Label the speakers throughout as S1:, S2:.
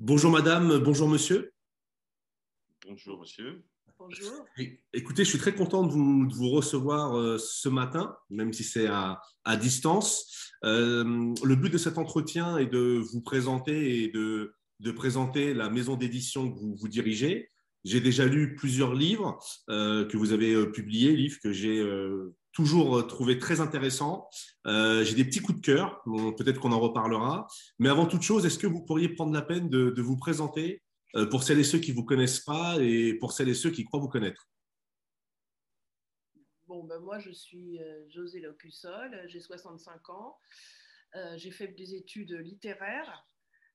S1: Bonjour madame, bonjour monsieur.
S2: Bonjour monsieur.
S3: Bonjour.
S1: Écoutez, je suis très content de vous recevoir ce matin, même si c'est à distance. Le but de cet entretien est de vous présenter et de présenter la maison d'édition que vous dirigez. J'ai déjà lu plusieurs livres que vous avez publiés, livres que j'ai toujours trouvé très intéressants. J'ai des petits coups de cœur, bon, peut-être qu'on en reparlera. Mais avant toute chose, est-ce que vous pourriez prendre la peine de vous présenter pour celles et ceux qui ne vous connaissent pas et pour celles et ceux qui croient vous connaître?
S3: Bon, moi, je suis José Locussol, j'ai 65 ans. J'ai fait des études littéraires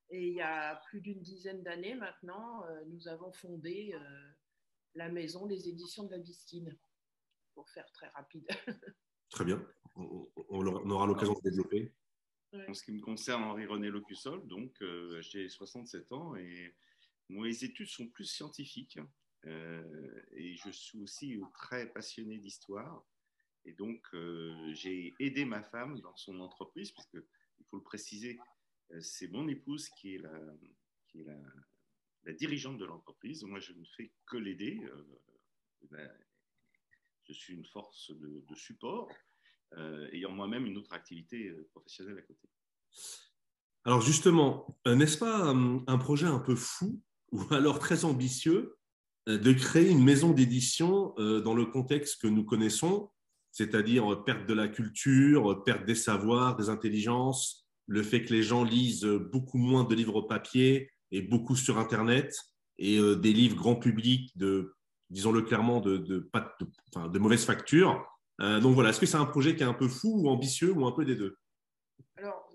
S3: et il y a plus d'une dizaine d'années maintenant, nous avons fondé la maison des éditions de la Bistine, pour faire très rapide.
S1: Très bien, on aura l'occasion de développer.
S2: En ce qui me concerne, Henri-René Locussol, donc j'ai 67 ans et mes études sont plus scientifiques et je suis aussi très passionné d'histoire. Et donc, j'ai aidé ma femme dans son entreprise, puisque, il faut le préciser, c'est mon épouse qui est la dirigeante de l'entreprise. Moi, je ne fais que l'aider. Je suis une force de support, ayant moi-même une autre activité professionnelle à côté.
S1: Alors justement, n'est-ce pas un projet un peu fou ou alors très ambitieux de créer une maison d'édition dans le contexte que nous connaissons, c'est-à-dire perte de la culture, perte des savoirs, des intelligences, le fait que les gens lisent beaucoup moins de livres papier et beaucoup sur Internet et des livres grand public de, disons-le clairement, enfin, de mauvaise facture. Donc voilà, est-ce que c'est un projet qui est un peu fou ou ambitieux ou un peu des deux?
S3: Alors,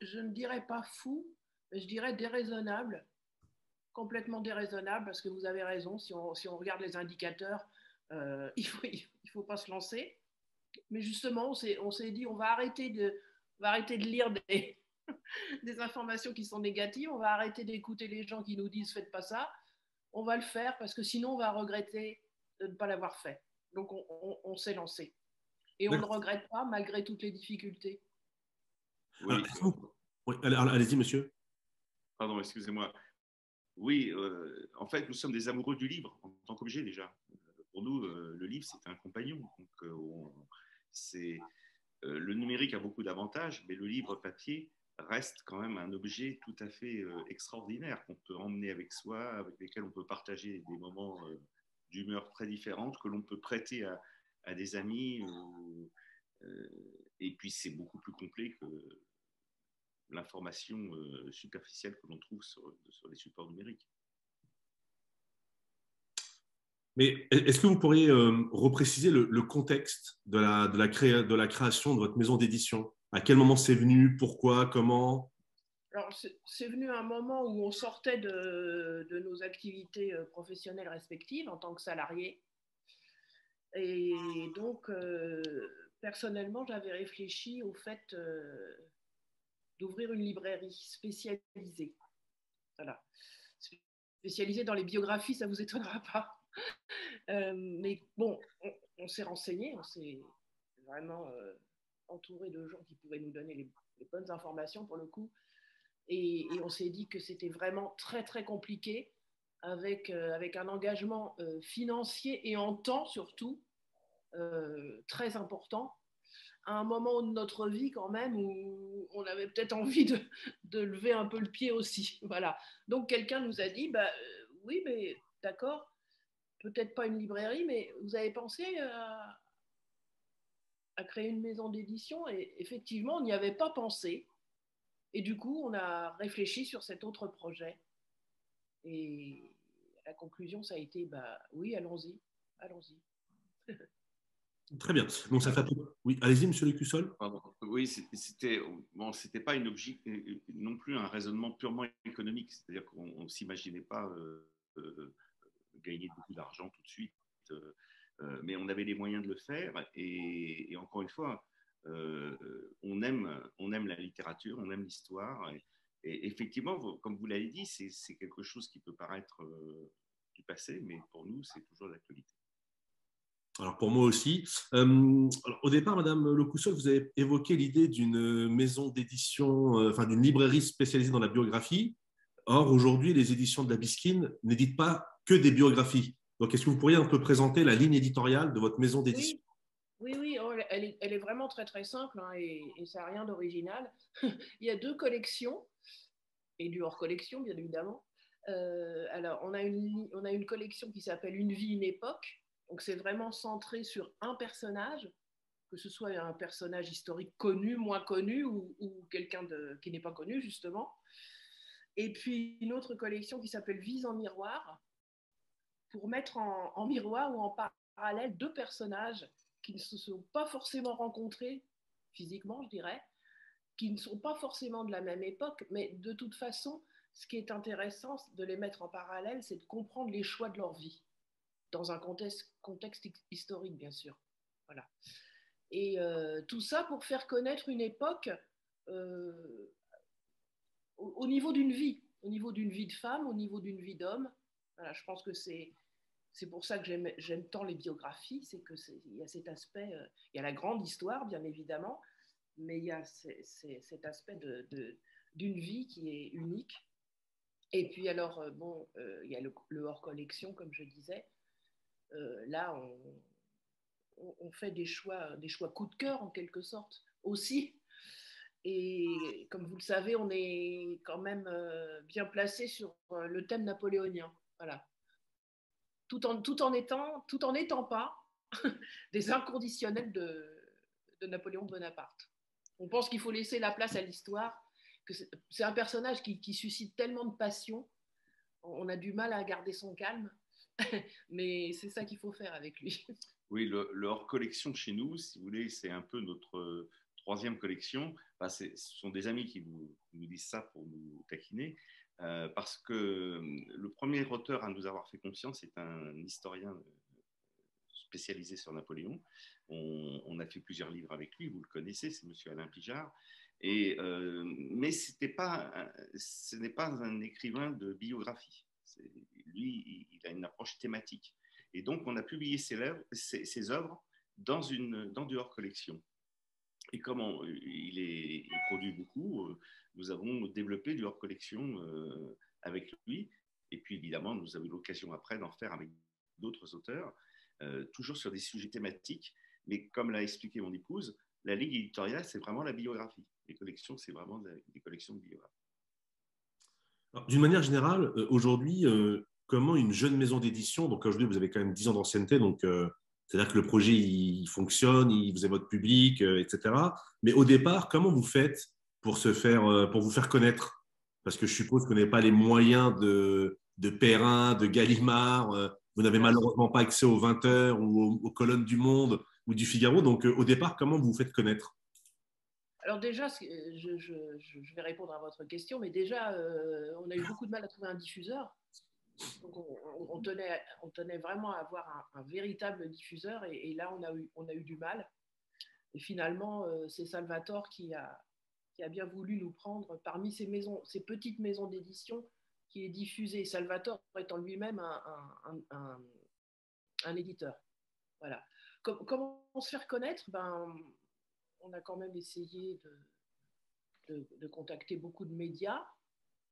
S3: je ne dirais pas fou, mais je dirais déraisonnable, complètement déraisonnable, parce que vous avez raison, si on regarde les indicateurs, il ne faut pas se lancer. Mais justement, on s'est dit, on va arrêter de lire des informations qui sont négatives, on va arrêter d'écouter les gens qui nous disent faites pas ça, on va le faire parce que sinon on va regretter de ne pas l'avoir fait. Donc on s'est lancé. Et on ne regrette pas malgré toutes les difficultés.
S2: Oui,
S1: Oui, allez-y, monsieur.
S2: pardon, excusez-moi. Oui, en fait, nous sommes des amoureux du livre en tant qu'objet déjà. Pour nous, le livre, c'est un compagnon. Donc, le numérique a beaucoup d'avantages, mais le livre papier reste quand même un objet tout à fait extraordinaire qu'on peut emmener avec soi, avec lesquels on peut partager des moments d'humeur très différentes, que l'on peut prêter à des amis. Et puis, c'est beaucoup plus complet que l'information superficielle que l'on trouve sur les supports numériques.
S1: Mais est-ce que vous pourriez repréciser le contexte de la création de votre maison d'édition? À quel moment c'est venu? Pourquoi? Comment?
S3: Alors, c'est venu un moment où on sortait de nos activités professionnelles respectives en tant que salariés. Et donc, personnellement, j'avais réfléchi au fait d'ouvrir une librairie spécialisée. Voilà. Spécialisée dans les biographies, ça ne vous étonnera pas. Mais bon, on s'est renseigné, on s'est vraiment entouré de gens qui pouvaient nous donner les bonnes informations pour le coup. Et on s'est dit que c'était vraiment très, très compliqué avec un engagement financier et en temps surtout très important à un moment de notre vie quand même où on avait peut-être envie de lever un peu le pied aussi. Voilà. Donc quelqu'un nous a dit, oui, mais d'accord, peut-être pas une librairie, mais vous avez pensé à créer une maison d'édition? Et effectivement, on n'y avait pas pensé. Et du coup, on a réfléchi sur cet autre projet. Et la conclusion, ça a été, oui, allons-y, allons-y.
S1: Très bien. Donc, ça fait... Oui, allez-y, monsieur Le Cussol.
S2: Oui, c'était pas non plus un raisonnement purement économique. C'est-à-dire qu'on ne s'imaginait pas gagner beaucoup d'argent tout de suite. Mais on avait les moyens de le faire. Et encore une fois, on aime la littérature, on aime l'histoire. Et effectivement, comme vous l'avez dit, c'est quelque chose qui peut paraître du passé, mais pour nous, c'est toujours l'actualité.
S1: Alors pour moi aussi. Alors, au départ, Madame Lecoussol, vous avez évoqué l'idée d'une maison d'édition, enfin d'une librairie spécialisée dans la biographie. Or, aujourd'hui, les éditions de la Bisquine n'éditent pas que des biographies. Donc, est-ce que vous pourriez un peu présenter la ligne éditoriale de votre maison d'édition?
S3: Oui, oui, oui, oh, elle est vraiment très très simple, hein, et ça n'a rien d'original. Il y a deux collections, et du hors collection, bien évidemment. Alors, on a une collection qui s'appelle Une vie, une époque. Donc, c'est vraiment centré sur un personnage, que ce soit un personnage historique connu, moins connu, ou quelqu'un qui n'est pas connu, justement. Et puis, une autre collection qui s'appelle Vise en miroir, pour mettre en miroir ou en parallèle deux personnages qui ne se sont pas forcément rencontrés physiquement, je dirais, qui ne sont pas forcément de la même époque, mais de toute façon, ce qui est intéressant de les mettre en parallèle, c'est de comprendre les choix de leur vie, dans un contexte historique, bien sûr. Voilà. Et tout ça pour faire connaître une époque euh, au niveau d'une vie, au niveau d'une vie de femme, au niveau d'une vie d'homme. Voilà, je pense que c'est pour ça que j'aime tant les biographies, c'est qu'il y a cet aspect, il y a la grande histoire, bien évidemment, mais il y a cet aspect d'une vie qui est unique. Et puis alors, bon, il y a le hors collection, comme je disais. Là, on fait des choix coup de cœur, en quelque sorte, aussi. Et comme vous le savez, on est quand même bien placé sur le thème napoléonien. Voilà. Tout en étant pas des inconditionnels de Napoléon Bonaparte. On pense qu'il faut laisser la place à l'histoire, que c'est un personnage qui suscite tellement de passion, on a du mal à garder son calme, mais c'est ça qu'il faut faire avec lui.
S2: Oui, le hors collection chez nous, si vous voulez, c'est un peu notre troisième collection. Enfin, ce sont des amis qui nous disent ça pour nous taquiner, parce que le premier auteur à nous avoir fait confiance est un historien spécialisé sur Napoléon. On a fait plusieurs livres avec lui, vous le connaissez, c'est Monsieur Alain Pijard. Mais ce n'est pas un écrivain de biographie. Lui, il a une approche thématique. Et donc, on a publié ses œuvres dans du hors-collection. Et comme il produit beaucoup, nous avons développé du hors-collection avec lui. Et puis, évidemment, nous avons eu l'occasion après d'en faire avec d'autres auteurs, toujours sur des sujets thématiques. Mais comme l'a expliqué mon épouse, la ligne éditoriale, c'est vraiment la biographie. Les collections, c'est vraiment des collections de biographies.
S1: D'une manière générale, aujourd'hui, comment une jeune maison d'édition, donc comme je dis, vous avez quand même 10 ans d'ancienneté, donc c'est-à-dire que le projet il fonctionne, vous avez votre public, etc. Mais au départ, comment vous faites pour vous faire connaître? Parce que je suppose que vous n'avez pas les moyens de Perrin, de Gallimard, vous n'avez malheureusement pas accès aux 20 heures ou aux colonnes du Monde ou du Figaro. Donc au départ, comment vous vous faites connaître?
S3: Alors déjà, je vais répondre à votre question, mais déjà, on a eu beaucoup de mal à trouver un diffuseur. Donc on tenait vraiment à avoir un véritable diffuseur, et là, on a eu du mal. Et finalement, c'est Salvatore qui a bien voulu nous prendre parmi ces petites maisons d'édition qui est diffusée. Salvatore étant lui-même un éditeur. Voilà. Comment se faire connaître? On a quand même essayé de contacter beaucoup de médias.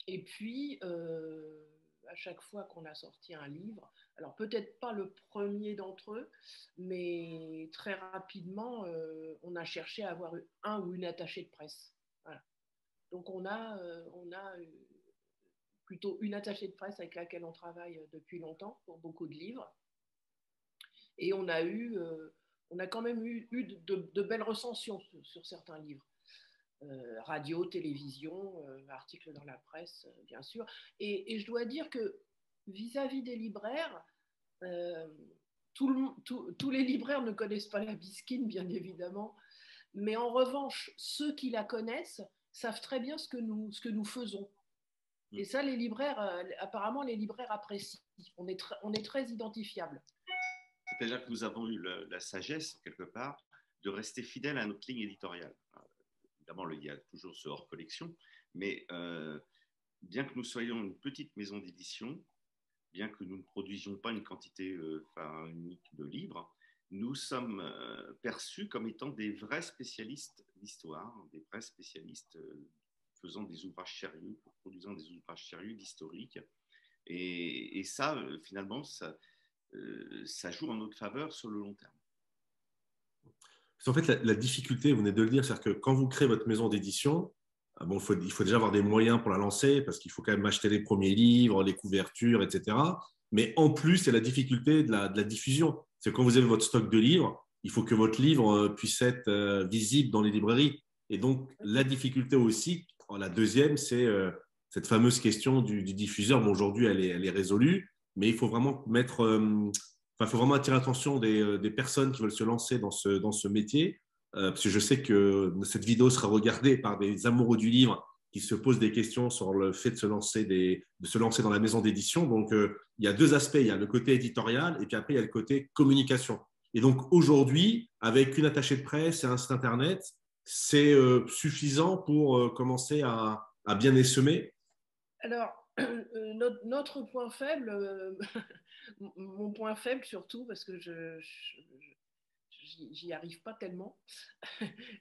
S3: Et puis, à chaque fois qu'on a sorti un livre, alors peut-être pas le premier d'entre eux, mais très rapidement, on a cherché à avoir un ou une attachée de presse. Voilà. Donc on a plutôt une attachée de presse avec laquelle on travaille depuis longtemps pour beaucoup de livres. Et on a quand même eu de belles recensions sur certains livres. Radio, télévision, articles dans la presse, bien sûr. Et je dois dire que vis-à-vis des libraires, euh, tous les libraires ne connaissent pas la Bisquine, bien évidemment, mais en revanche, ceux qui la connaissent savent très bien ce que nous faisons. Et ça, apparemment, les libraires apprécient. On est très identifiables.
S2: C'est-à-dire que nous avons eu la sagesse, quelque part, de rester fidèles à notre ligne éditoriale. Évidemment, il y a toujours ce hors collection, mais bien que nous soyons une petite maison d'édition, bien que nous ne produisions pas une quantité unique de livres, nous sommes perçus comme étant des vrais spécialistes d'histoire, des vrais spécialistes faisant des ouvrages sérieux, produisant des ouvrages sérieux d'historique. Et ça, finalement, ça joue en notre faveur sur le long terme.
S1: En fait, la difficulté, vous venez de le dire, c'est-à-dire que quand vous créez votre maison d'édition, bon, il faut déjà avoir des moyens pour la lancer, parce qu'il faut quand même acheter les premiers livres, les couvertures, etc. Mais en plus, c'est la difficulté de la diffusion. C'est quand vous avez votre stock de livres, il faut que votre livre puisse être visible dans les librairies. Et donc, la difficulté aussi, la deuxième, c'est cette fameuse question du diffuseur. Bon, aujourd'hui, elle est résolue, mais il faut vraiment mettre faut vraiment attirer l'attention des personnes qui veulent se lancer dans ce métier, parce que je sais que cette vidéo sera regardée par des amoureux du livre qui se posent des questions sur le fait de se lancer dans la maison d'édition. Donc, il y a deux aspects. Il y a le côté éditorial et puis après, il y a le côté communication. Et donc, aujourd'hui, avec une attachée de presse et un site Internet, c'est suffisant pour commencer à bien essaimer.
S3: Alors, notre point faible, mon point faible surtout, parce que j'y arrive pas tellement,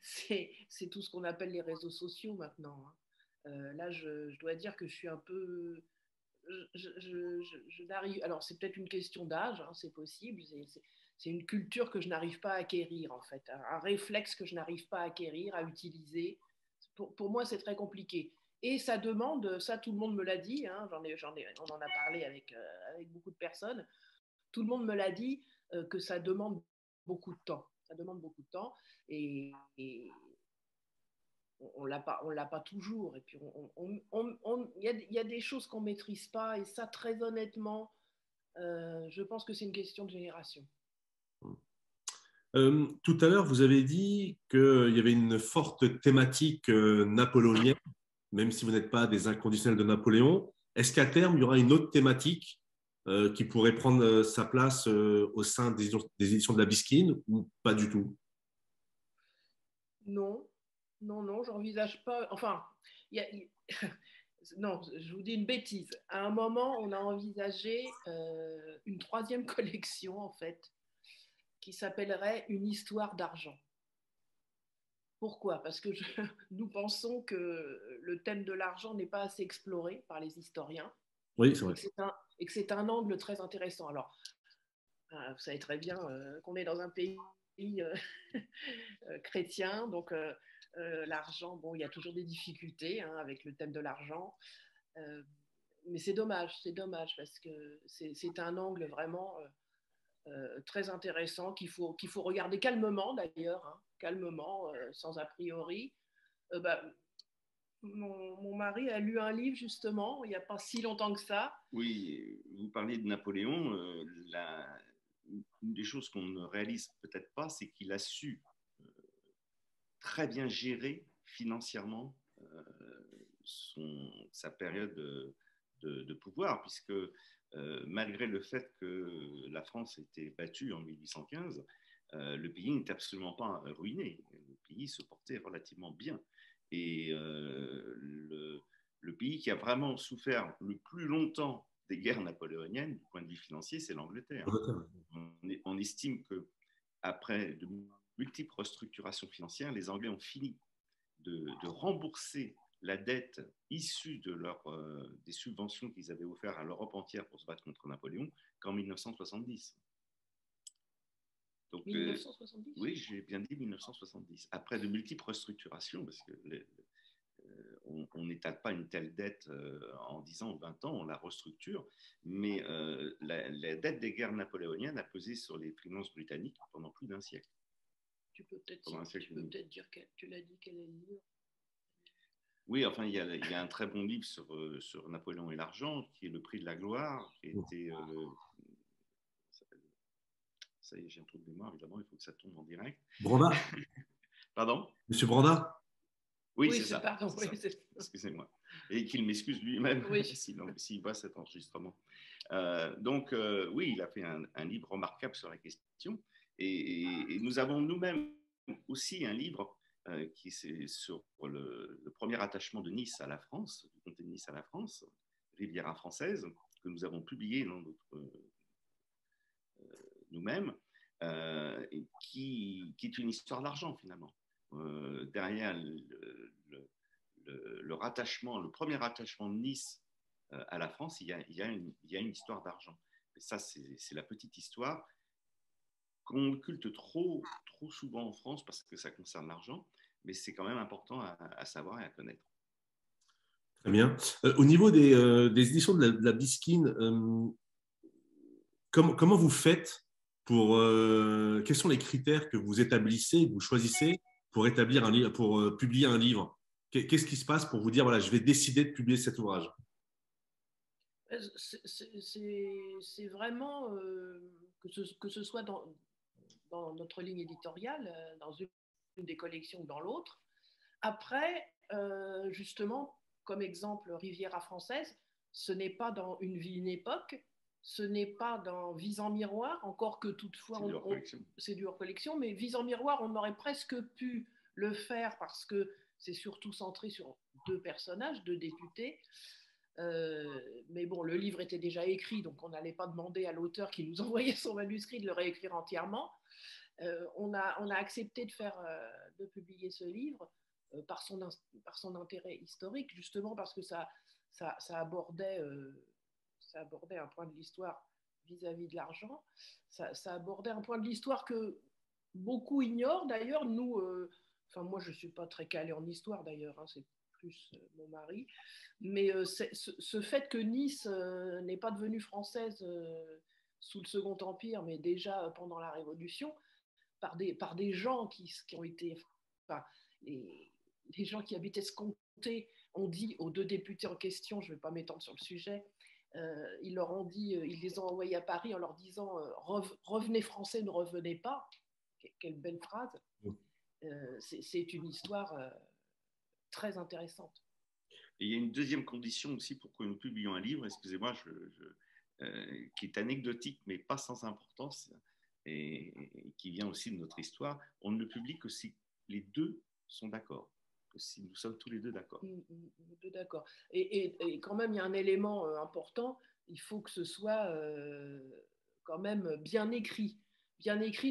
S3: c'est tout ce qu'on appelle les réseaux sociaux maintenant. Là, je dois dire que je suis un peu... Je n'arrive... Alors, c'est peut-être une question d'âge, hein, c'est possible. C'est une culture que je n'arrive pas à acquérir, en fait. Un réflexe que je n'arrive pas à acquérir, à utiliser. Pour moi, c'est très compliqué. Et ça demande, ça tout le monde me l'a dit, hein, on en a parlé avec beaucoup de personnes, tout le monde me l'a dit, que ça demande beaucoup de temps. Ça demande beaucoup de temps et on l'a pas toujours. Et puis il y a des choses qu'on maîtrise pas et ça, très honnêtement, je pense que c'est une question de génération.
S1: Tout à l'heure, vous avez dit qu'il y avait une forte thématique napoléonienne, même si vous n'êtes pas des inconditionnels de Napoléon. Est-ce qu'à terme, il y aura une autre thématique qui pourrait prendre sa place au sein des éditions de la Bisquine ou pas du tout?
S3: Non, non, j'envisage pas. Enfin, non, je vous dis une bêtise. À un moment, on a envisagé une troisième collection, en fait, qui s'appellerait Une histoire d'argent. Pourquoi? Parce que nous pensons que le thème de l'argent n'est pas assez exploré par les historiens
S1: Oui, c'est vrai.
S3: et que c'est un angle très intéressant. Alors, vous savez très bien qu'on est dans un pays chrétien, donc l'argent, bon, il y a toujours des difficultés hein, avec le thème de l'argent. Mais c'est dommage parce que c'est un angle vraiment très intéressant qu'il faut regarder calmement d'ailleurs, hein, calmement, sans a priori. Bah, mon mari a lu un livre justement il n'y a pas si longtemps que ça.
S2: Oui, vous parliez de Napoléon. Une des choses qu'on ne réalise peut-être pas, c'est qu'il a su très bien gérer financièrement sa période de pouvoir, puisque malgré le fait que la France était battue en 1815, le pays n'était absolument pas ruiné. Le pays se portait relativement bien. Et le pays qui a vraiment souffert le plus longtemps des guerres napoléoniennes du point de vue financier, c'est l'Angleterre. On estime que après de multiples restructurations financières, les Anglais ont fini de rembourser la dette issue des subventions qu'ils avaient offertes à l'Europe entière pour se battre contre Napoléon qu'en 1970.
S3: Donc, 1970
S2: oui, j'ai bien dit 1970. Après de multiples restructurations, parce que on n'étale pas une telle dette en 10 ans ou 20 ans, on la restructure, mais la dette des guerres napoléoniennes a pesé sur les finances britanniques pendant plus d'un siècle.
S3: Tu peux peut-être dire, tu l'as dit, quel est le livre?
S2: Oui, enfin, il y a un très bon livre sur Napoléon et l'argent, qui est Le Prix de la gloire, qui était... ça y est, j'ai un trou de mémoire, évidemment, il faut que ça tombe en direct.
S1: Branda.
S2: Pardon?
S1: Monsieur Branda.
S2: Oui, c'est ça.
S3: Pardon, oui,
S2: excusez-moi. Et qu'il m'excuse lui-même
S3: oui.
S2: s'il voit cet enregistrement. Oui, il a fait un livre remarquable sur la question. Et nous avons nous-mêmes aussi un livre qui est sur le premier attachement de Nice à la France, du comté de Nice à la France, Riviera française, que nous avons publié dans nous-mêmes, qui est une histoire d'argent finalement. Derrière le premier rattachement de Nice à la France, il y a une histoire d'argent. Et ça, c'est la petite histoire qu'on occulte trop souvent en France parce que ça concerne l'argent, mais c'est quand même important à savoir et à connaître.
S1: Très bien. Au niveau des éditions de la Bisquine, comment vous faites quels sont les critères que vous établissez, que vous choisissez pour établir un livre, pour publier un livre? Qu'est-ce qui se passe pour vous dire, voilà, je vais décider de publier cet ouvrage?
S3: C'est vraiment que ce soit dans notre ligne éditoriale, dans une des collections ou dans l'autre. Après, justement, comme exemple, Riviera française, ce n'est pas dans Une vie, une époque, ce n'est pas dans Vise en miroir, encore que toutefois, c'est du hors collection, mais Vise en miroir, on aurait presque pu le faire parce que c'est surtout centré sur deux personnages, deux députés. Mais bon, le livre était déjà écrit, donc on n'allait pas demander à l'auteur qui nous envoyait son manuscrit de le réécrire entièrement. On a accepté de publier ce livre par son intérêt historique, justement parce que ça abordait un point de l'histoire vis-à-vis de l'argent. Ça abordait un point de l'histoire que beaucoup ignorent. D'ailleurs, nous, moi, je ne suis pas très calée en histoire, d'ailleurs, hein, c'est plus mon mari. Mais ce fait que Nice n'est pas devenue française sous le Second Empire, mais déjà pendant la Révolution, par des gens qui ont été... Enfin, les gens qui habitaient ce comté ont dit aux deux députés en question, je ne vais pas m'étendre sur le sujet, ils leur ont dit, ils les ont envoyés à Paris en leur disant revenez français, ne revenez pas. Quelle belle phrase. C'est une histoire très intéressante.
S2: Et il y a une deuxième condition aussi pour que nous publions un livre, excusez-moi, qui est anecdotique mais pas sans importance et qui vient aussi de notre histoire. On ne le publie que si les deux sont d'accord, que si nous sommes tous les deux d'accord.
S3: D'accord. Et quand même, il y a un élément important, il faut que ce soit quand même bien écrit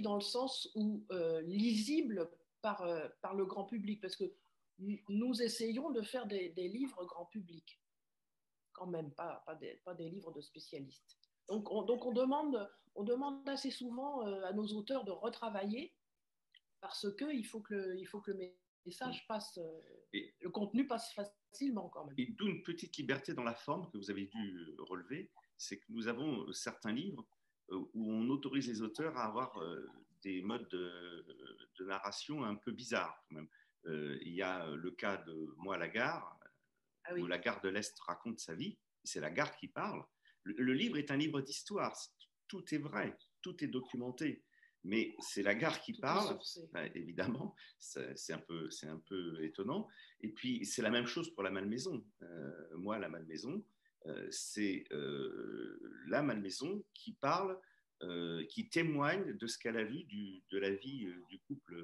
S3: dans le sens où lisible par le grand public, parce que nous essayons de faire des livres grand public, quand même, pas des livres de spécialistes. Donc on demande assez souvent à nos auteurs de retravailler parce qu'il faut que le message passe, le contenu passe facilement quand même.
S2: Et d'où une petite liberté dans la forme que vous avez dû relever, c'est que nous avons certains livres où on autorise les auteurs à avoir des modes de narration un peu bizarres quand même. Il y a le cas de Moi à la gare, où la gare de l'Est raconte sa vie, c'est la gare qui parle. Le livre est un livre d'histoire, tout est vrai, tout est documenté, mais c'est la gare qui parle, évidemment, c'est un peu étonnant. Et puis c'est la même chose pour La Malmaison. Moi, La Malmaison, c'est la Malmaison qui parle, qui témoigne de ce qu'elle a vu de la vie du couple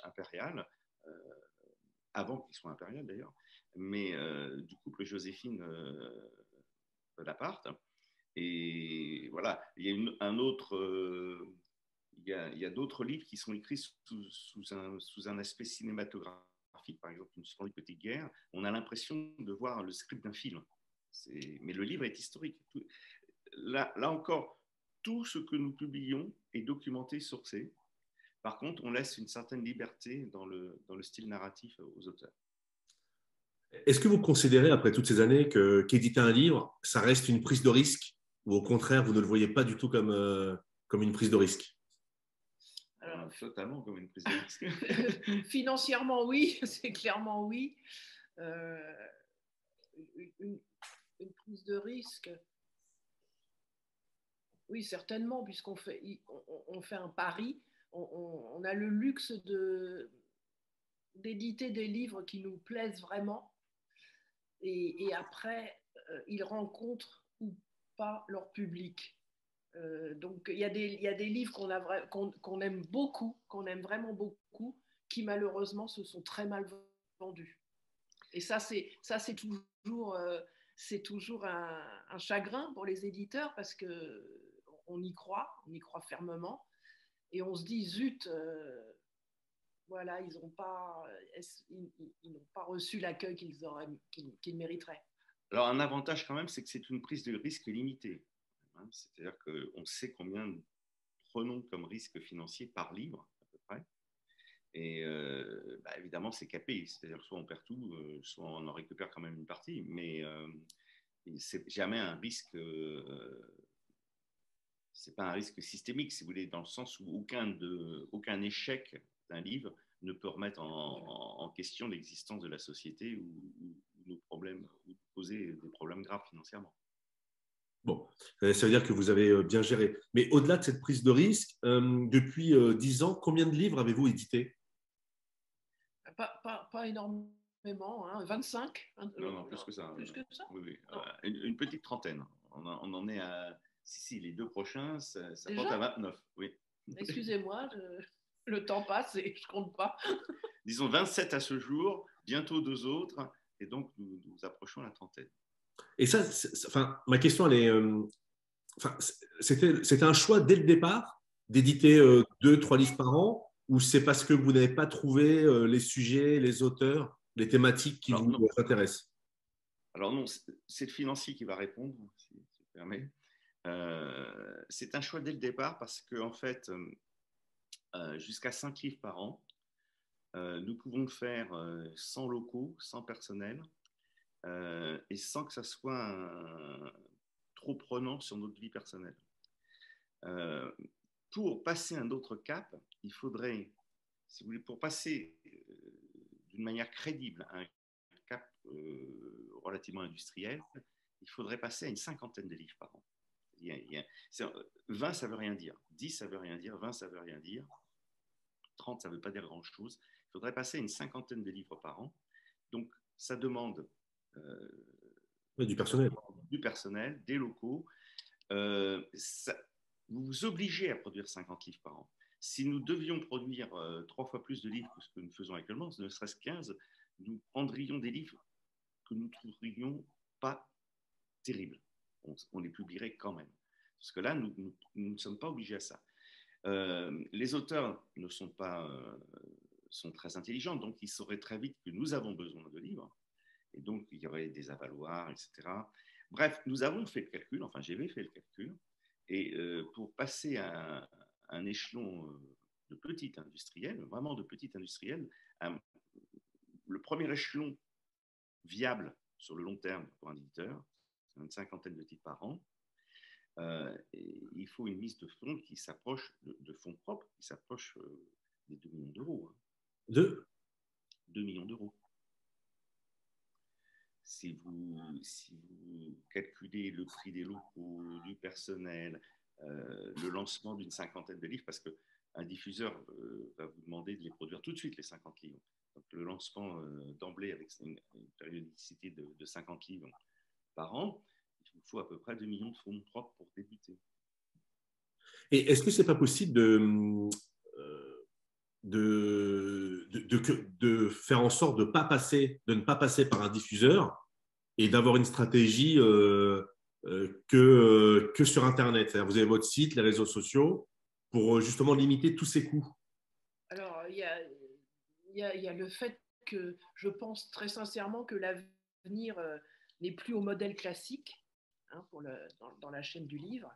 S2: impérial, avant qu'il soit impérial d'ailleurs, mais du couple Joséphine Bonaparte. Et voilà, il y a d'autres livres qui sont écrits sous un aspect cinématographique, par exemple Une splendide petite guerre. On a l'impression de voir le script d'un film. Mais le livre est historique. Là encore, tout ce que nous publions est documenté, sourcé. Par contre, on laisse une certaine liberté dans le style narratif aux auteurs.
S1: Est-ce que vous considérez, après toutes ces années, qu'éditer un livre, ça reste une prise de risque, ou au contraire, vous ne le voyez pas du tout comme une prise de risque?
S2: Alors, totalement comme une prise de risque.
S3: Financièrement, oui, c'est clairement oui. Une prise de risque, oui, certainement, puisqu'on fait un pari. On a le luxe d'éditer des livres qui nous plaisent vraiment. Et après, ils rencontrent ou pas leur public. Donc, il y a des livres qu'on aime beaucoup, qu'on aime vraiment beaucoup, qui malheureusement se sont très mal vendus. Et ça, c'est toujours un chagrin pour les éditeurs parce qu'on y croit fermement. Et on se dit, zut, voilà, ils n'ont pas reçu l'accueil qu'ils mériteraient.
S2: Alors, un avantage quand même, c'est que c'est une prise de risque limitée. Hein. C'est-à-dire qu'on sait combien nous prenons comme risque financier par livre, à peu près. Et évidemment, c'est capé. C'est-à-dire soit on perd tout, soit on en récupère quand même une partie. Mais c'est jamais un risque. C'est pas un risque systémique, si vous voulez, dans le sens où aucun échec d'un livre ne peut remettre en question l'existence de la société ou nos problèmes, ou poser des problèmes graves financièrement.
S1: Bon, ça veut dire que vous avez bien géré. Mais au-delà de cette prise de risque, depuis 10 ans, combien de livres avez-vous édité?
S3: Pas énormément, hein, 25.
S2: Non, plus que ça.
S3: Plus que ça?
S2: Oui, oui. Une petite trentaine. On en est à. Si, les 2 prochains, ça porte à 29. Oui.
S3: Excusez-moi, le temps passe et je ne compte pas.
S2: Disons 27 à ce jour, bientôt 2 autres, et donc nous approchons la trentaine.
S1: Et ça, enfin, ma question, elle est, c'était un choix dès le départ d'éditer 2, 3 livres par an, ou c'est parce que vous n'avez pas trouvé les sujets, les auteurs, les thématiques qui vous intéressent?
S2: Alors non, c'est le financier qui va répondre, si tu permets. C'est un choix dès le départ parce qu'en fait, jusqu'à 5 livres par an, nous pouvons le faire sans locaux, sans personnel, et sans que ça soit trop prenant sur notre vie personnelle. Pour passer un autre cap, il faudrait, si vous voulez, pour passer d'une manière crédible à un cap relativement industriel, il faudrait passer à une 50aine de livres par an. 20, ça ne veut rien dire. 10, ça ne veut rien dire. 20, ça ne veut rien dire. 30, ça ne veut pas dire grand-chose. Il faudrait passer à une 50aine de livres par an. Donc, ça demande
S1: du personnel.
S2: Du personnel, des locaux. Vous vous obligez à produire 50 livres par an. Si nous devions produire 3 fois plus de livres que ce que nous faisons actuellement, ne serait-ce 15, nous prendrions des livres que nous ne trouverions pas terribles. On les publierait quand même. Parce que là, nous ne sommes pas obligés à ça. Les auteurs ne sont pas sont très intelligents, donc ils sauraient très vite que nous avons besoin de livres, et donc il y aurait des avaloirs, etc. Bref, nous avons fait le calcul, enfin j'avais fait le calcul, et pour passer à un échelon de petit industriel, vraiment de petit industriel, le premier échelon viable sur le long terme pour un éditeur, c'est une 50aine de titres par an. Et il faut une mise de fonds qui s'approche de fonds propres, qui s'approche des 2 millions d'euros. Hein. 2 millions d'euros. Si vous calculez le prix des locaux, du personnel, le lancement d'une 50aine de livres, parce qu'un diffuseur va vous demander de les produire tout de suite, les 50 livres. Donc le lancement d'emblée avec une périodicité de 50 livres par an, il vous faut à peu près 2 millions de fonds propres pour débuter.
S1: Et est-ce que c'est pas possible de faire en sorte de ne pas passer par un diffuseur et d'avoir une stratégie que sur Internet? C'est-à-dire, vous avez votre site, les réseaux sociaux, pour justement limiter tous ces coûts.
S3: Alors, il y a le fait que je pense très sincèrement que l'avenir n'est plus au modèle classique, hein, dans la chaîne du livre.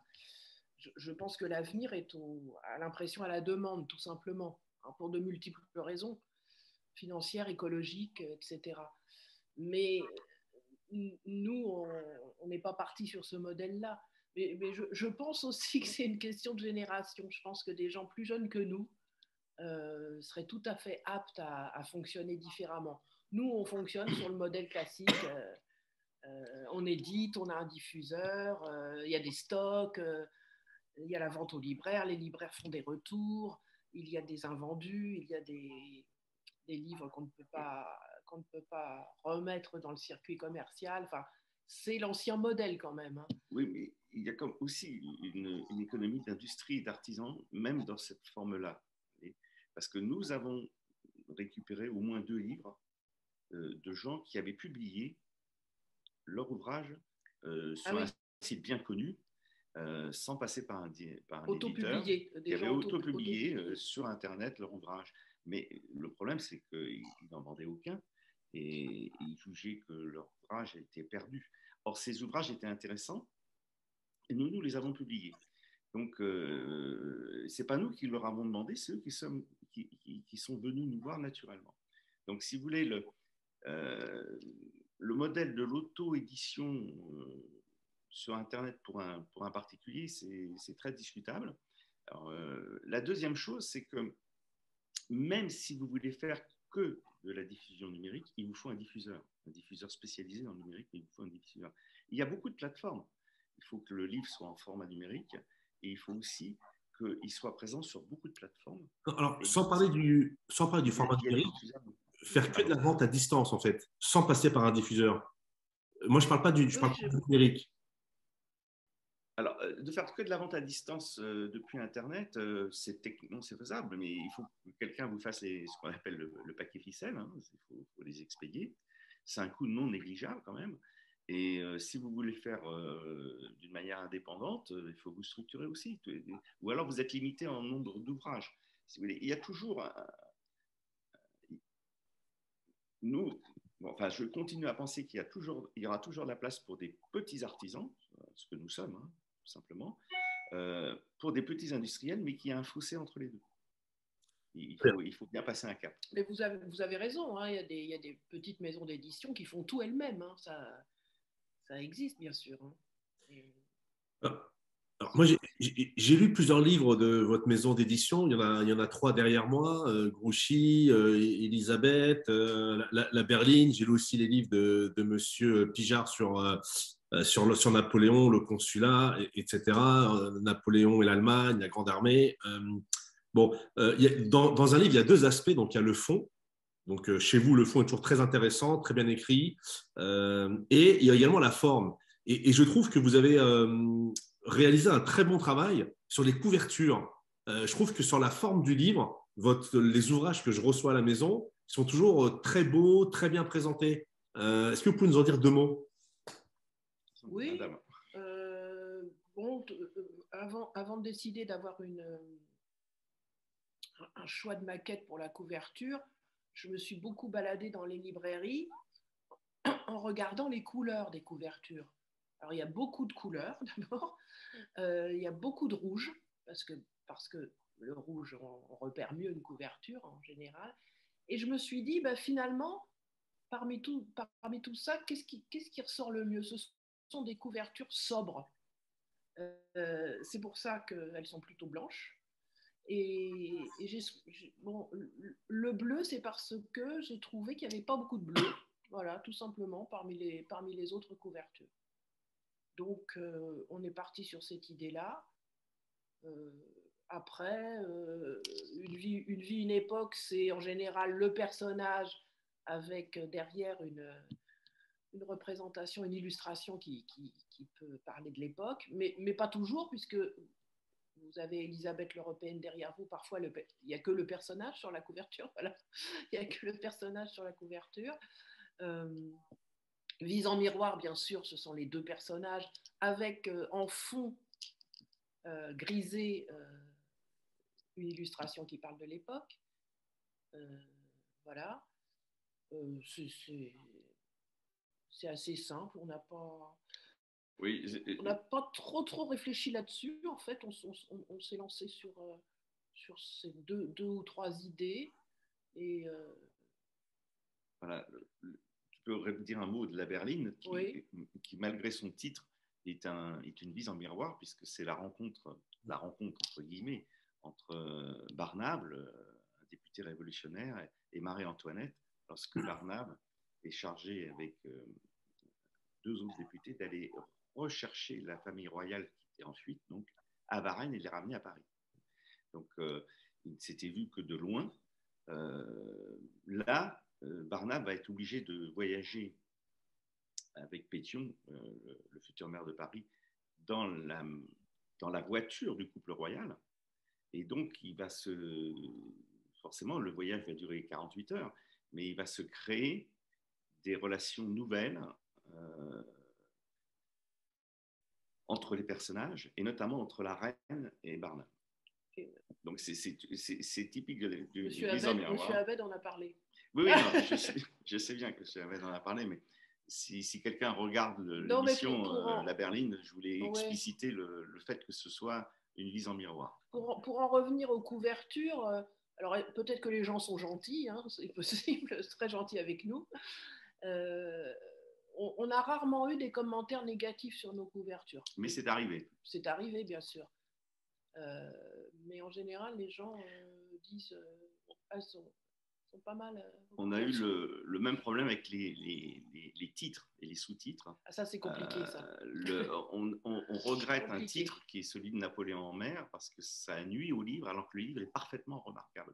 S3: Je pense que l'avenir est à l'impression, à la demande, tout simplement, hein, pour de multiples raisons, financières, écologiques, etc. Mais nous, on n'est pas parti sur ce modèle-là. Mais je pense aussi que c'est une question de génération. Je pense que des gens plus jeunes que nous seraient tout à fait aptes à fonctionner différemment. Nous, on fonctionne sur le modèle classique. On édite, on a un diffuseur, il y a des stocks, il y a la vente aux libraires, les libraires font des retours, il y a des invendus, il y a des livres qu'on ne peut pas remettre dans le circuit commercial. Enfin, c'est l'ancien modèle quand même. Hein.
S2: Oui, mais il y a comme aussi une économie d'industrie et d'artisans, même dans cette forme-là. Parce que nous avons récupéré au moins 2 livres de gens qui avaient publié leur ouvrage sur un site bien connu, sans passer par un éditeur
S3: Auto-publié,
S2: qui
S3: déjà
S2: avait auto-publié
S3: auto-publié.
S2: sur Internet leur ouvrage. Mais le problème, c'est qu'ils n'en vendaient aucun et ils jugeaient que leur ouvrage était perdu. Or, ces ouvrages étaient intéressants et nous les avons publiés. Donc, ce n'est pas nous qui leur avons demandé, c'est eux qui sont venus nous voir naturellement. Donc, si vous voulez, le modèle de l'auto-édition sur Internet pour un particulier, c'est très discutable. Alors, la deuxième chose, c'est que même si vous voulez faire que de la diffusion numérique, il vous faut un diffuseur spécialisé dans le numérique, il vous faut un diffuseur. Il y a beaucoup de plateformes. Il faut que le livre soit en format numérique et il faut aussi qu'il soit présent sur beaucoup de plateformes.
S1: Alors, sans parler du format numérique, faire que de la vente à distance, en fait, sans passer par un diffuseur. Moi, je ne parle pas du numérique.
S2: Alors, de faire que de la vente à distance depuis Internet, techniquement c'est faisable, mais il faut que quelqu'un vous fasse ce qu'on appelle le paquet ficelle. Hein, faut les expédier. C'est un coût non négligeable quand même. Et si vous voulez faire d'une manière indépendante, il faut vous structurer aussi. Ou alors vous êtes limité en nombre d'ouvrages. Si vous voulez. Il y a toujours je continue à penser qu'il y aura toujours de la place pour des petits artisans, ce que nous sommes, hein, tout simplement, pour des petits industriels, mais qu'il y a un fossé entre les deux. Il faut bien passer un cap.
S3: Mais vous avez raison, hein, il y a des petites maisons d'édition qui font tout elles-mêmes. Hein, ça existe, bien sûr. Hein.
S1: Alors, moi, j'ai lu plusieurs livres de votre maison d'édition. Il y en a trois derrière moi, Grouchy, Elisabeth, la Berline. J'ai lu aussi les livres de Monsieur Pijard sur Napoléon, le consulat, etc. Napoléon et l'Allemagne, la Grande Armée. Dans un livre, il y a deux aspects. Donc, il y a le fond. Donc, chez vous, le fond est toujours très intéressant, très bien écrit. Et il y a également la forme. Et je trouve que vous avez réalisé un très bon travail sur les couvertures. Je trouve que sur la forme du livre, les ouvrages que je reçois à la maison sont toujours très beaux, très bien présentés. Est-ce que vous pouvez nous en dire deux mots?
S3: Oui. Avant de décider d'avoir un choix de maquette pour la couverture, je me suis beaucoup baladée dans les librairies en regardant les couleurs des couvertures. Alors, il y a beaucoup de couleurs, d'abord. Il y a beaucoup de rouge, parce que le rouge, on repère mieux une couverture en général. Et je me suis dit, finalement, parmi tout ça, qu'est-ce qui ressort le mieux? Ce sont des couvertures sobres. C'est pour ça qu'elles sont plutôt blanches. Et le bleu, c'est parce que j'ai trouvé qu'il n'y avait pas beaucoup de bleu, voilà, tout simplement, parmi les autres couvertures. Donc, on est parti sur cette idée-là. Après, une vie, une époque, c'est en général le personnage avec derrière une représentation, une illustration qui peut parler de l'époque, mais pas toujours, puisque vous avez Elisabeth l'Européenne derrière vous. Parfois, il n'y a que le personnage sur la couverture. Voilà. Il n'y a que le personnage sur la couverture. Vise en miroir, bien sûr, ce sont les deux personnages, avec en fond grisé une illustration qui parle de l'époque. Voilà. C'est assez simple. On n'a pas...
S2: Oui,
S3: on n'a pas trop réfléchi là-dessus. En fait, on s'est lancé sur ces deux ou trois idées. Et
S2: voilà, tu peux dire un mot de la Berline, qui malgré son titre, est une mise en miroir, puisque c'est la rencontre entre guillemets, entre Barnave, un député révolutionnaire, et Marie-Antoinette, lorsque Barnave est chargé avec deux autres députés d'aller rechercher la famille royale qui était en fuite, donc à Varennes, et les ramener à Paris. Donc, il ne s'était vu que de loin. Là, Barnave va être obligé de voyager avec Pétion, le futur maire de Paris, dans la voiture du couple royal. Et donc, forcément, le voyage va durer 48 heures, mais il va se créer des relations nouvelles entre les personnages, et notamment entre la reine et Barnum. Donc c'est typique du des hommes miroirs.
S3: Monsieur Abed en a parlé.
S2: Oui, oui, non, je sais bien que Monsieur Abed en a parlé, mais si quelqu'un regarde l'émission La Berline, je voulais expliciter le fait que ce soit une mise en miroir.
S3: Pour en revenir aux couvertures, alors peut-être que les gens sont gentils, hein, c'est possible, très gentils avec nous. On a rarement eu des commentaires négatifs sur nos couvertures.
S2: Mais c'est arrivé.
S3: C'est arrivé, bien sûr. Mais en général, les gens disent elles sont pas mal.
S2: On a eu le même problème avec les titres et les sous-titres.
S3: Ah, ça, c'est compliqué, ça.
S2: On regrette un titre qui est celui de Napoléon en mer parce que ça nuit au livre, alors que le livre est parfaitement remarquable.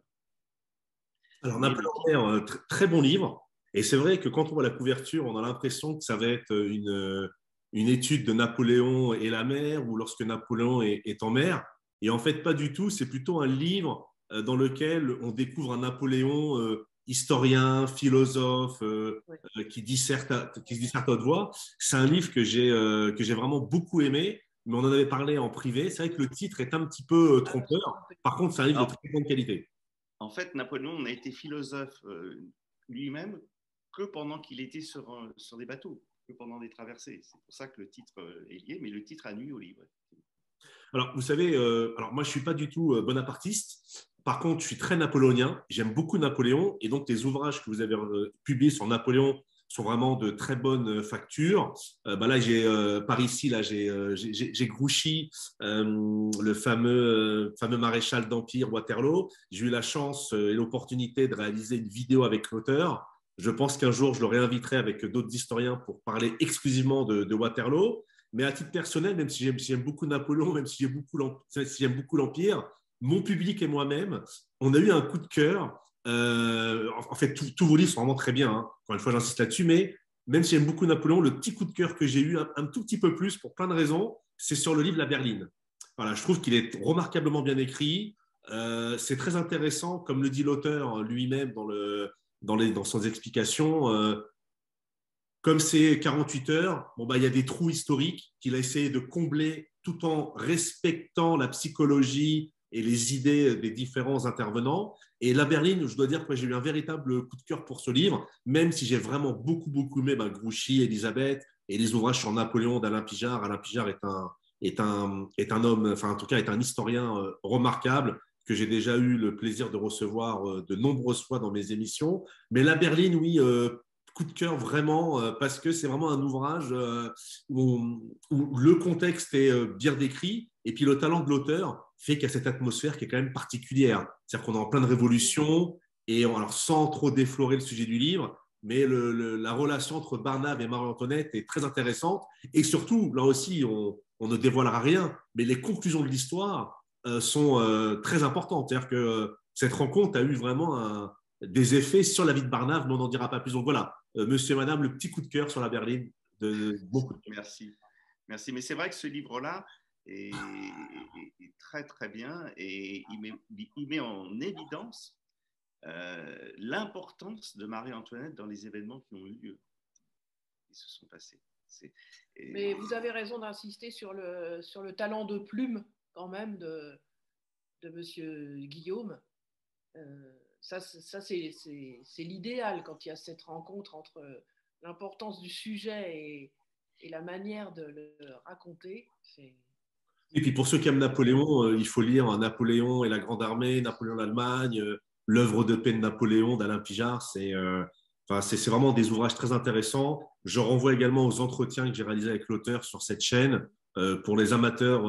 S1: Alors, Napoléon en mer, très bon livre. Et c'est vrai que quand on voit la couverture, on a l'impression que ça va être une étude de Napoléon et la mer, ou lorsque Napoléon est en mer. Et en fait, pas du tout. C'est plutôt un livre dans lequel on découvre un Napoléon historien, philosophe, qui se disserte à haute voix. C'est un livre que j'ai vraiment beaucoup aimé, mais on en avait parlé en privé. C'est vrai que le titre est un petit peu trompeur. Par contre, c'est un livre de très grande qualité.
S2: En fait, Napoléon n'a été philosophe lui-même que pendant qu'il était sur des bateaux, que pendant des traversées. C'est pour ça que le titre est lié, mais le titre a nuit au livre.
S1: Alors, vous savez, alors moi, je ne suis pas du tout bonapartiste. Par contre, je suis très napoléonien. J'aime beaucoup Napoléon. Et donc, les ouvrages que vous avez publiés sur Napoléon sont vraiment de très bonne facture. Là, par ici, là, j'ai Grouchy, le fameux maréchal d'Empire Waterloo. J'ai eu la chance et l'opportunité de réaliser une vidéo avec l'auteur. Je pense qu'un jour, je le réinviterai avec d'autres historiens pour parler exclusivement de Waterloo. Mais à titre personnel, même si j'aime beaucoup Napoléon, même si j'aime beaucoup l'Empire, mon public et moi-même, on a eu un coup de cœur. En fait, tous vos livres sont vraiment très bien. Hein. Encore une fois, j'insiste là-dessus. Mais même si j'aime beaucoup Napoléon, le petit coup de cœur que j'ai eu, un tout petit peu plus, pour plein de raisons, c'est sur le livre La Berline. Voilà, je trouve qu'il est remarquablement bien écrit. C'est très intéressant, comme le dit l'auteur lui-même dans ses explications. Comme c'est 48 heures, il y a des trous historiques qu'il a essayé de combler tout en respectant la psychologie et les idées des différents intervenants. Et La Berline, je dois dire que j'ai eu un véritable coup de cœur pour ce livre, même si j'ai vraiment beaucoup aimé Grouchy, Elisabeth et les ouvrages sur Napoléon d'Alain Pijard. Alain Pijard est un homme, enfin en tout cas est un historien remarquable que j'ai déjà eu le plaisir de recevoir de nombreuses fois dans mes émissions. Mais La Berline, oui, coup de cœur vraiment, parce que c'est vraiment un ouvrage où le contexte est bien décrit, et puis le talent de l'auteur fait qu'il y a cette atmosphère qui est quand même particulière. C'est-à-dire qu'on est en pleine révolution, et alors sans trop déflorer le sujet du livre, mais la relation entre Barnave et Marie-Antoinette est très intéressante, et surtout, là aussi, on ne dévoilera rien, mais les conclusions de l'histoire sont très importantes. C'est-à-dire que cette rencontre a eu vraiment des effets sur la vie de Barnave, mais on n'en dira pas plus. Donc voilà, monsieur et madame, le petit coup de cœur sur la berline de beaucoup de...
S2: Merci. Mais c'est vrai que ce livre-là est très bien et il met en évidence l'importance de Marie-Antoinette dans les événements qui ont eu lieu, qui se sont passés.
S3: Mais vous avez raison d'insister sur le talent de plume quand même de monsieur Guillaume. Ça c'est l'idéal quand il y a cette rencontre entre l'importance du sujet et la manière de le raconter.
S1: Et puis pour ceux qui aiment Napoléon, il faut lire Napoléon et la Grande Armée, Napoléon l'Allemagne, l'œuvre de paix de Napoléon d'Alain Pijard. C'est vraiment des ouvrages très intéressants. Je renvoie également aux entretiens que j'ai réalisés avec l'auteur sur cette chaîne. Pour les amateurs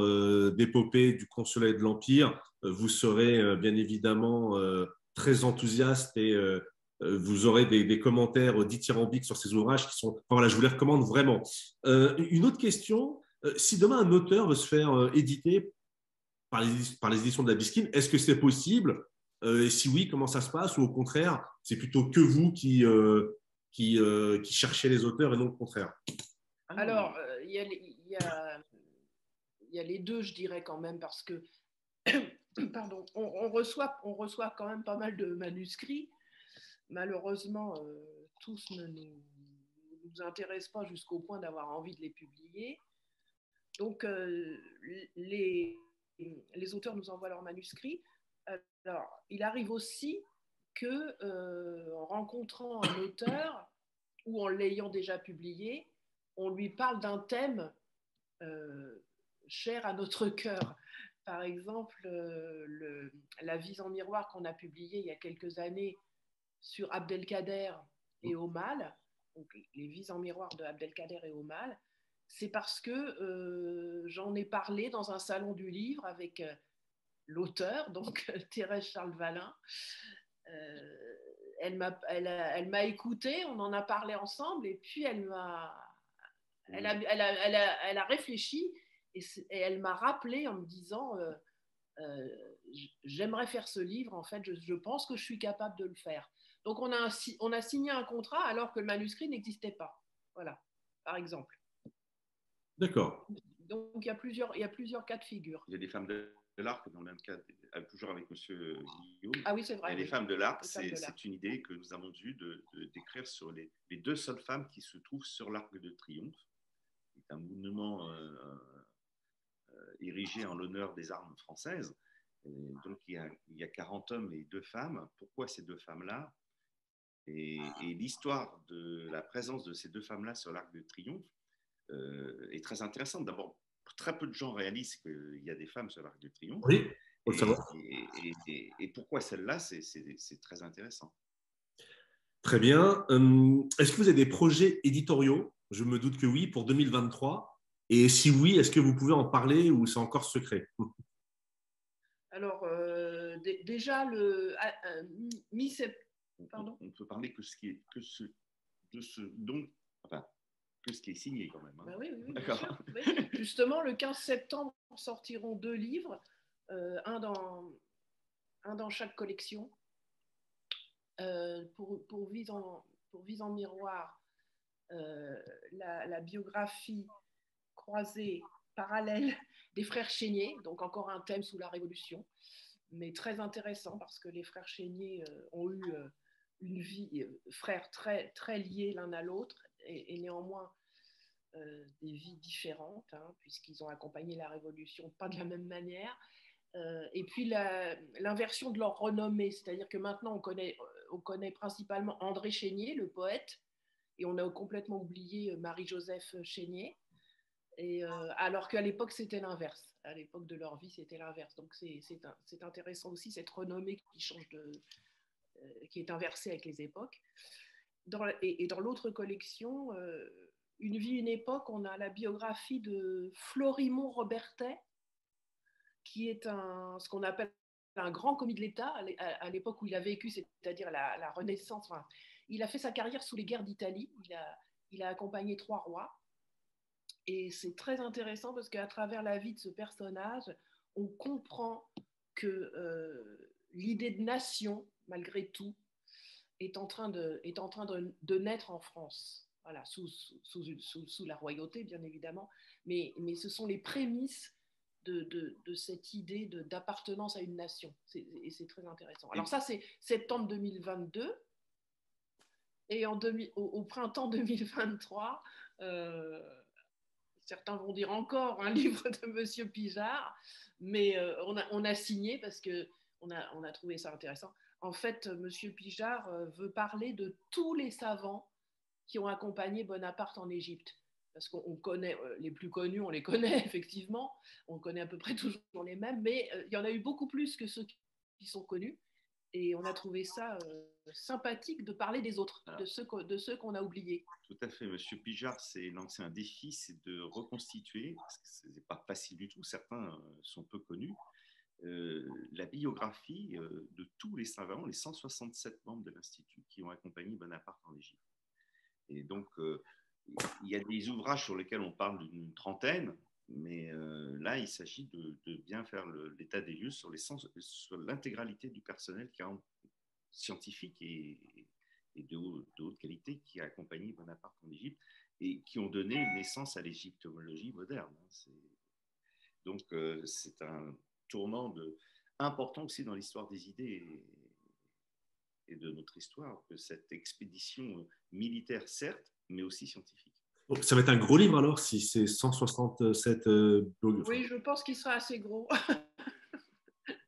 S1: d'épopée du Consulat et de l'Empire, vous serez bien évidemment très enthousiaste et vous aurez des commentaires dithyrambiques sur ces ouvrages qui sont... Enfin, voilà, je vous les recommande vraiment. Une autre question, si demain un auteur veut se faire éditer par les éditions de la Bisquine, est-ce que c'est possible? Et si oui, comment ça se passe? Ou au contraire, c'est plutôt que vous qui cherchez les auteurs et non le contraire?
S3: Alors, il y a les deux, je dirais quand même, parce que pardon, on reçoit quand même pas mal de manuscrits. Malheureusement, tous ne nous intéressent pas jusqu'au point d'avoir envie de les publier. Donc, les auteurs nous envoient leurs manuscrits. Alors, il arrive aussi que, en rencontrant un auteur ou en l'ayant déjà publié, on lui parle d'un thème cher à notre cœur. Par exemple, La Vise en miroir qu'on a publié il y a quelques années sur Abdelkader et Omal, donc les Vies en miroir de Abdelkader et Omal, c'est parce que j'en ai parlé dans un salon du livre avec l'auteur, donc Thérèse Charles Vallin. Elle m'a écouté, on en a parlé ensemble, et puis elle a réfléchi et elle m'a rappelé en me disant j'aimerais faire ce livre, en fait, je pense que je suis capable de le faire. Donc on a signé un contrat alors que le manuscrit n'existait pas. Voilà, par exemple.
S1: D'accord.
S3: Donc il y a plusieurs cas de figure.
S2: Il y a des femmes de l'Arc, dans le même cas, toujours avec M. Guillaume.
S3: Ah oui, c'est vrai.
S2: Et les femmes de l'Arc, c'est
S3: l'Arc.
S2: une idée que nous avons eue d'écrire sur les deux seules femmes qui se trouvent sur l'Arc de Triomphe. C'est un monument érigé en l'honneur des armes françaises. Et donc il y a 40 hommes et 2 femmes. Pourquoi ces 2 femmes-là? Et l'histoire de la présence de ces 2 femmes-là sur l'Arc de Triomphe est très intéressante. D'abord, très peu de gens réalisent qu'il y a des femmes sur l'Arc de Triomphe.
S1: Oui, faut le savoir.
S2: Et pourquoi celle-là, c'est très intéressant.
S1: Très bien. Est-ce que vous avez des projets éditoriaux? Je me doute que oui, pour 2023. Et si oui, est-ce que vous pouvez en parler ou c'est encore secret?
S3: Alors, déjà, mi-septembre.
S2: On peut parler que ce qui est de ce dont, enfin, que ce qui est signé quand même. Hein.
S3: Ben oui, d'accord. Oui. Justement, le 15 septembre sortiront 2 livres, un dans chaque collection. Pour Vise en miroir, la biographie croisée, parallèle des frères Chénier, donc encore un thème sous la Révolution, mais très intéressant parce que les frères Chénier ont eu une vie, frères très, très liés l'un à l'autre, et néanmoins des vies différentes, hein, puisqu'ils ont accompagné la Révolution pas de la même manière. Et puis l'inversion de leur renommée, c'est-à-dire que maintenant on connaît principalement André Chénier, le poète, et on a complètement oublié Marie-Joseph Chénier, alors qu'à l'époque c'était l'inverse. À l'époque de leur vie c'était l'inverse. Donc c'est intéressant aussi cette renommée qui change qui est inversée avec les époques. Et dans l'autre collection, Une vie, une époque, on a la biographie de Florimond Robertet, qui est ce qu'on appelle un grand commis de l'État à l'époque où il a vécu, c'est-à-dire la Renaissance. Enfin, il a fait sa carrière sous les guerres d'Italie. Il a accompagné 3 rois. Et c'est très intéressant parce qu'à travers la vie de ce personnage, on comprend que l'idée de nation, malgré tout, est en train de naître en France. Voilà, sous la royauté, bien évidemment. Mais ce sont les prémices de cette idée d'appartenance à une nation. Et c'est très intéressant. Alors ça, c'est septembre 2022. Et au printemps 2023, certains vont dire encore un livre de Monsieur Pijard, mais on a signé parce qu'on a trouvé ça intéressant. En fait, Monsieur Pijard veut parler de tous les savants qui ont accompagné Bonaparte en Égypte. Parce qu'on connaît, les plus connus, on les connaît effectivement, on connaît à peu près toujours les mêmes, mais il y en a eu beaucoup plus que ceux qui sont connus. Et on a trouvé ça sympathique de parler des autres, de ceux qu'on a oubliés.
S2: Tout à fait. Monsieur Pijard s'est lancé un défi, c'est de reconstituer, parce que ce n'est pas facile du tout, certains sont peu connus, la biographie de tous les savants, les 167 membres de l'Institut qui ont accompagné Bonaparte en Égypte. Et donc, il y a des ouvrages sur lesquels on parle d'une trentaine, mais là, il s'agit de bien faire l'état des lieux sur l'intégralité du personnel scientifique et de haute qualité qui a accompagné Bonaparte en Égypte et qui ont donné naissance à l'égyptologie moderne. Donc, c'est un tournant important aussi dans l'histoire des idées et de notre histoire, que cette expédition militaire, certes, mais aussi scientifique.
S1: Donc, ça va être un gros livre alors, si c'est 167
S3: Oui, je pense qu'il sera assez gros.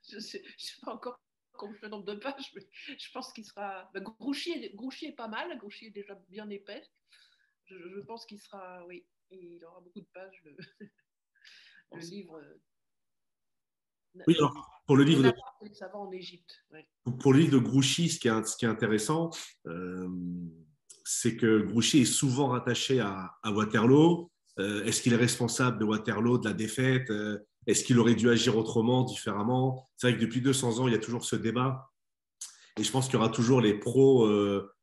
S3: Je ne sais pas encore combien le nombre de pages, mais je pense qu'il sera. Grouchy est pas mal, Grouchy est déjà bien épais. Je pense qu'il sera. Oui, il aura beaucoup de pages, le livre.
S1: Oui, alors, pour le livre de,
S3: Ça va en Égypte. Ouais.
S1: pour le livre de Grouchy, ce qui est intéressant, c'est que Grouchy est souvent rattaché à Waterloo. Est-ce qu'il est responsable de Waterloo, de la défaite? Est-ce qu'il aurait dû agir autrement, différemment? C'est vrai que depuis 200 ans, il y a toujours ce débat. Et je pense qu'il y aura toujours les pro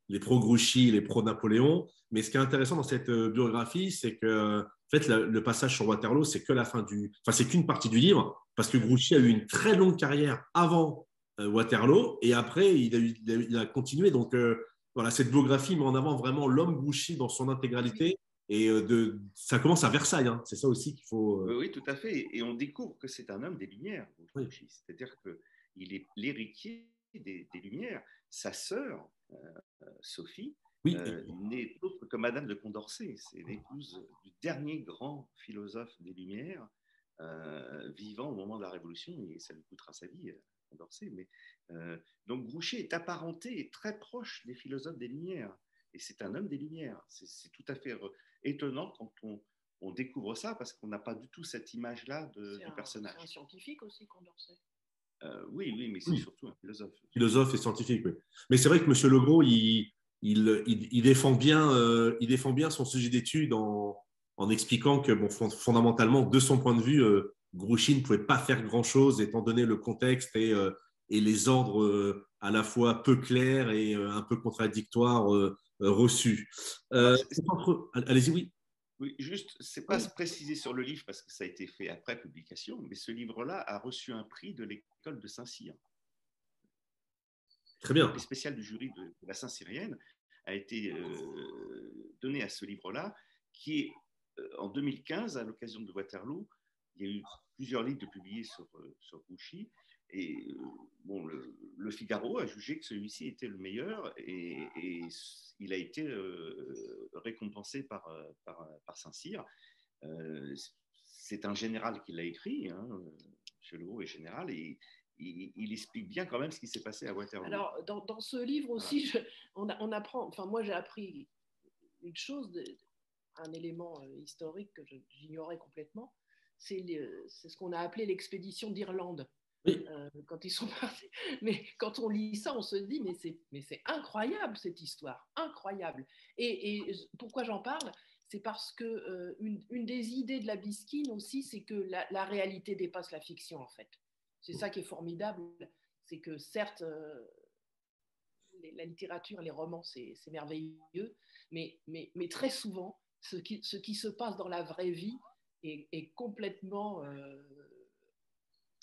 S1: Grouchy, les pro Napoléon. Mais ce qui est intéressant dans cette biographie, c'est que en fait, le passage sur Waterloo, c'est que la fin enfin, c'est qu'une partie du livre, parce que Grouchy a eu une très longue carrière avant Waterloo, et après, il a continué. Donc, voilà, cette biographie met en avant vraiment l'homme Grouchy dans son intégralité. Et ça commence à Versailles, hein. C'est ça aussi qu'il faut.
S2: Oui, tout à fait. Et on découvre que c'est un homme des Lumières, Grouchy.
S1: Oui.
S2: C'est-à-dire qu'il est l'héritier des Lumières. Sa sœur, Sophie,
S1: Oui.
S2: n'est autre que Madame de Condorcet. C'est l'épouse du dernier grand philosophe des Lumières, vivant au moment de la Révolution, et ça lui coûtera sa vie, Condorcet. Mais, donc Grouchy est apparenté et très proche des philosophes des Lumières. Et c'est un homme des Lumières. C'est tout à fait étonnant quand on découvre ça, parce qu'on n'a pas du tout cette image-là du personnage.
S3: C'est un scientifique aussi, Condorcet.
S2: Oui, mais c'est surtout un philosophe.
S1: Philosophe et scientifique, oui. Mais c'est vrai que M. Legros, il défend bien son sujet d'étude en expliquant que, bon, fondamentalement, de son point de vue, Grouchy ne pouvait pas faire grand-chose étant donné le contexte et les ordres à la fois peu clairs et un peu contradictoires reçus. Allez-y, oui.
S2: Oui, juste, c'est pas précisé sur le livre parce que ça a été fait après publication, mais ce livre-là a reçu un prix de l'école de Saint-Cyr.
S1: Très bien.
S2: Le prix spécial du jury de la Saint-Cyrienne a été donné à ce livre-là, qui est en 2015, à l'occasion de Waterloo. Il y a eu plusieurs livres de publiés sur Grouchy. Et bon, le Figaro a jugé que celui-ci était le meilleur et il a été récompensé par Saint-Cyr. C'est un général qui l'a écrit, hein, Legros est général, et il explique bien quand même ce qui s'est passé à Waterloo.
S3: Alors, dans ce livre aussi, voilà. on apprend, enfin moi j'ai appris une chose, un élément historique que j'ignorais complètement, c'est ce qu'on a appelé l'expédition d'Irlande.
S1: Oui.
S3: Quand ils sont partis. Mais quand on lit ça, on se dit, mais c'est incroyable cette histoire, incroyable. Et pourquoi j'en parle? C'est parce que une des idées de la Bisquine aussi, c'est que la réalité dépasse la fiction, en fait. C'est ça qui est formidable, c'est que certes, la littérature, les romans, c'est merveilleux, mais très souvent, ce qui se passe dans la vraie vie est complètement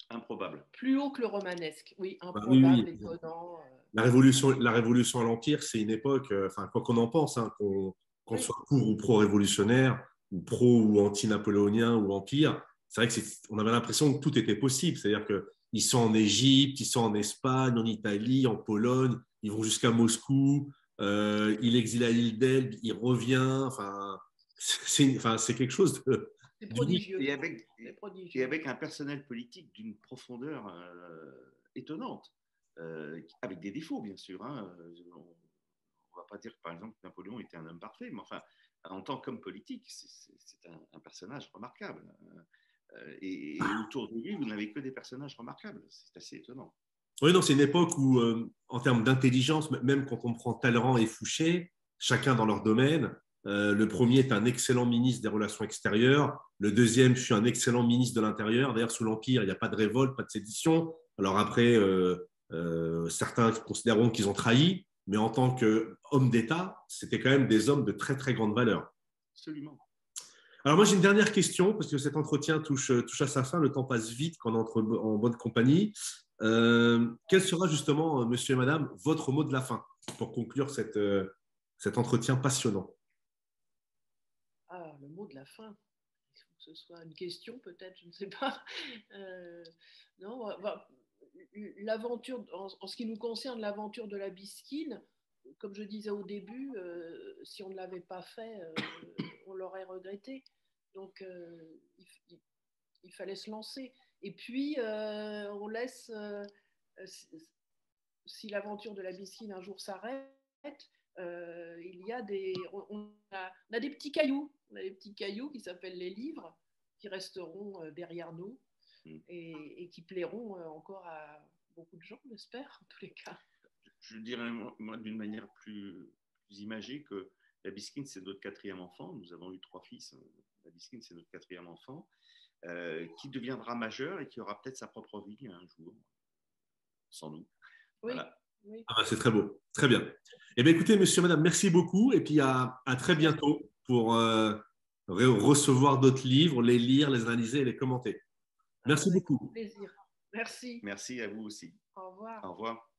S2: improbable.
S3: Plus haut que le romanesque, oui,
S1: Oui.
S3: improbable, étonnant.
S1: La révolution à l'Empire, c'est une époque, enfin, quoi qu'on en pense, hein, qu'on soit pour ou pro-révolutionnaire, ou pro ou anti-napoléonien ou empire, c'est vrai qu'on avait l'impression que tout était possible. C'est-à-dire qu'ils sont en Égypte, ils sont en Espagne, en Italie, en Pologne, ils vont jusqu'à Moscou, il exile à l'île d'Elbe, il revient. Enfin, c'est quelque chose de.
S3: C'est prodigieux.
S2: Et avec un personnel politique d'une profondeur étonnante, avec des défauts, bien sûr. Hein. On ne va pas dire, par exemple, que Napoléon était un homme parfait, mais enfin, en tant qu'homme politique, c'est un personnage remarquable. Et autour de lui, vous n'avez que des personnages remarquables. C'est assez étonnant.
S1: Oui, non, c'est une époque où, en termes d'intelligence, même quand on prend Talleyrand et Fouché, chacun dans leur domaine, le premier est un excellent ministre des Relations extérieures, le deuxième fut un excellent ministre de l'Intérieur. D'ailleurs, sous l'Empire, il n'y a pas de révolte, pas de sédition. Alors après, certains considéreront qu'ils ont trahi, mais en tant qu'hommes d'État, c'était quand même des hommes de très, très grande valeur.
S2: Absolument.
S1: Alors moi, j'ai une dernière question, parce que cet entretien touche à sa fin, le temps passe vite quand on entre en bonne compagnie. Quel sera justement, monsieur et madame, votre mot de la fin pour conclure cet entretien passionnant?
S3: Ah, le mot de la fin. Il faut que ce soit une question, peut-être, je ne sais pas. Non, l'aventure, en ce qui nous concerne, l'aventure de la Bisquine, comme je disais au début, si on ne l'avait pas fait, on l'aurait regretté. Donc, il fallait se lancer. Et puis, on laisse, si l'aventure de la bisquine un jour s'arrête, il y a on a des petits cailloux. On a des petits cailloux qui s'appellent les livres, qui resteront derrière nous et qui plairont encore à beaucoup de gens, j'espère, en tous les cas.
S2: Je dirais, moi, d'une manière plus imagée, que la bisquine, c'est notre 4e enfant. Nous avons eu 3 fils. La bisquine, c'est notre 4e enfant, qui deviendra majeur et qui aura peut-être sa propre vie un jour, sans nous.
S3: Oui,
S2: voilà.
S3: oui.
S1: Ah, c'est très beau, très bien. Eh bien, écoutez, monsieur, madame, merci beaucoup. Et puis, à très bientôt pour recevoir d'autres livres, les lire, les analyser et les commenter. Merci beaucoup.
S3: Avec plaisir. Merci.
S2: Merci à vous aussi.
S3: Au revoir.
S2: Au revoir.